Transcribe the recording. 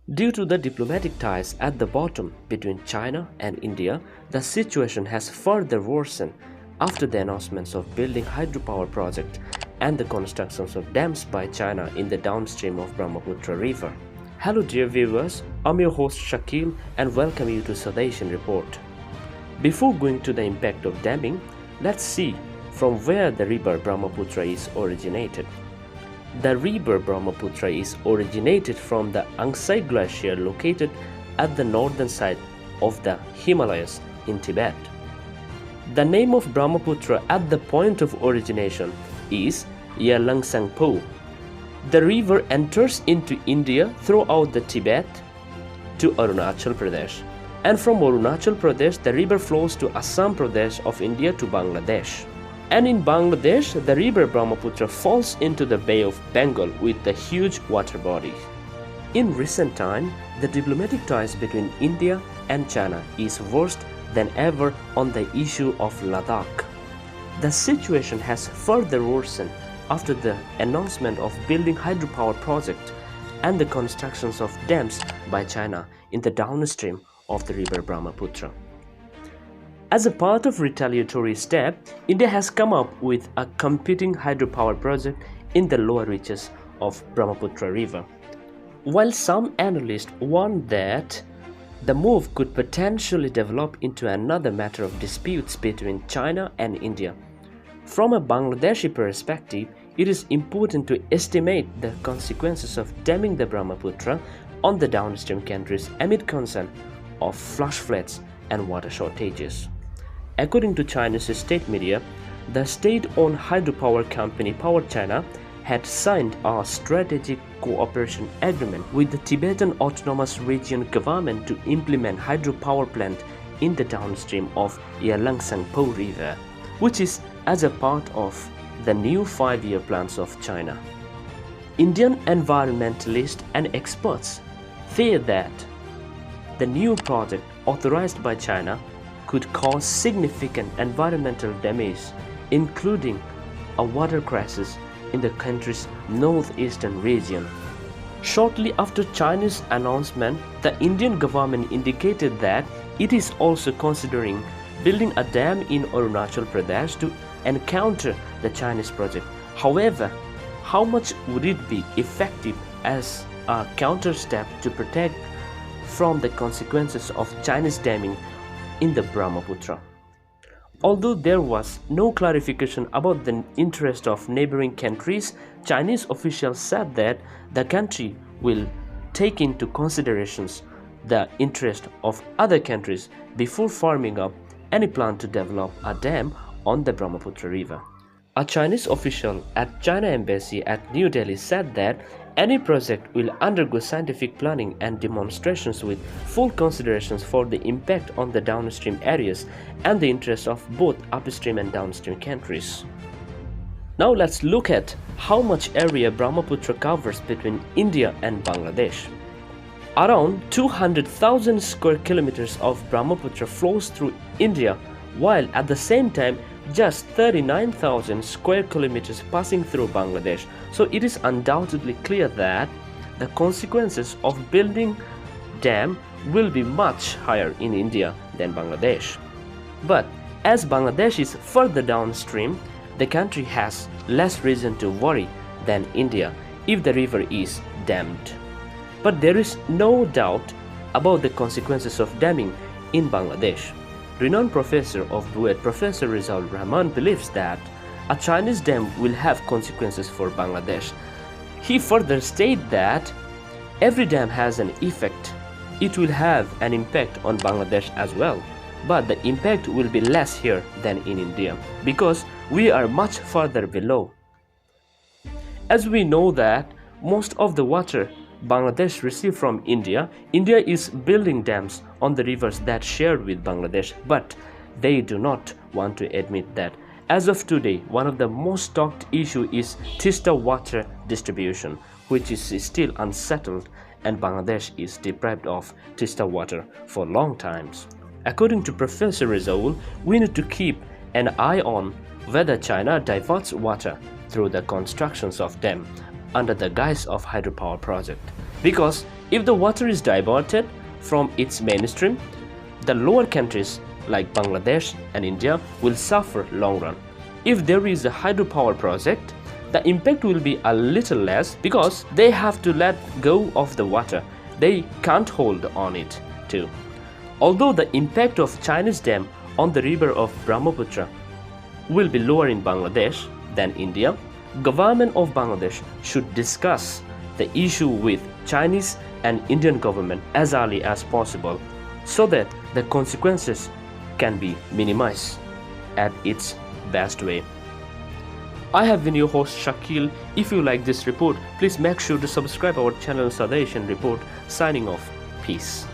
Due to the diplomatic ties at the bottom between China and India, the situation has further worsened after the announcements of building hydropower project and the constructions of dams by China in the downstream of Brahmaputra River. Hello dear viewers, I'm your host Shakil and welcome you to SouthAsian Report. Before going to the impact of damming, let's see from where the river Brahmaputra is originated. The river Brahmaputra is originated from the Angsi Glacier located at the northern side of the Himalayas in Tibet. The name of Brahmaputra at the point of origination is Yurlang Tsangpo. The river enters into India throughout the Tibet to Arunachal Pradesh, and from Arunachal Pradesh the river flows to Assam Pradesh of India to Bangladesh. And in Bangladesh, the river Brahmaputra falls into the Bay of Bengal with a huge water body. In recent time, the diplomatic ties between India and China is worse than ever on the issue of Ladakh. The situation has further worsened after the announcement of building hydropower project and the constructions of dams by China in the downstream of the river Brahmaputra. As a part of retaliatory step, India has come up with a competing hydropower project in the lower reaches of Brahmaputra River. While some analysts warn that the move could potentially develop into another matter of disputes between China and India, from a Bangladeshi perspective, it is important to estimate the consequences of damming the Brahmaputra on the downstream countries amid concern of flash floods and water shortages. According to Chinese state media, the state-owned hydropower company Power China had signed a strategic cooperation agreement with the Tibetan Autonomous Region government to implement hydropower plant in the downstream of Yurlang Tsangpo River, which is as a part of the new 5-year plans of China. Indian environmentalists and experts fear that the new project authorized by China could cause significant environmental damage, including a water crisis in the country's northeastern region. Shortly after China's announcement, the Indian government indicated that it is also considering building a dam in Arunachal Pradesh to encounter the Chinese project. However, how much would it be effective as a counter step to protect from the consequences of Chinese damming in the Brahmaputra? Although there was no clarification about the interest of neighboring countries, Chinese officials said that the country will take into considerations the interest of other countries before firming up any plan to develop a dam on the Brahmaputra River. A Chinese official at China Embassy at New Delhi said that any project will undergo scientific planning and demonstrations with full considerations for the impact on the downstream areas and the interests of both upstream and downstream countries. Now let's look at how much area Brahmaputra covers between India and Bangladesh. Around 200,000 square kilometers of Brahmaputra flows through India, while at the same time just 39,000 square kilometers passing through Bangladesh. So it is undoubtedly clear that the consequences of building dam will be much higher in India than Bangladesh. But as Bangladesh is further downstream, the country has less reason to worry than India if the river is dammed. But there is no doubt about the consequences of damming in Bangladesh. Renowned professor of Buet, Professor Rizal Rahman, believes that a Chinese dam will have consequences for Bangladesh. He further stated that every dam has an effect. It will have an impact on Bangladesh as well, but the impact will be less here than in India because we are much further below. As we know that most of the water Bangladesh receives from India, India is building dams on the rivers that share with Bangladesh, but they do not want to admit that. As of today, one of the most talked issue is Tista water distribution, which is still unsettled, and Bangladesh is deprived of Tista water for long times. According to Professor Rizal, we need to keep an eye on whether China diverts water through the constructions of dam under the guise of hydropower project. Because if the water is diverted from its mainstream, the lower countries like Bangladesh and India will suffer long run. If there is a hydropower project, the impact will be a little less because they have to let go of the water. They can't hold on it too. Although the impact of Chinese dam on the river of Brahmaputra will be lower in Bangladesh than India, government of Bangladesh should discuss the issue with Chinese and Indian government as early as possible so that the consequences can be minimized at its best way. I have been your host Shakil. If you like this report, please make sure to subscribe our channel SouthAsian Report. Signing off. Peace.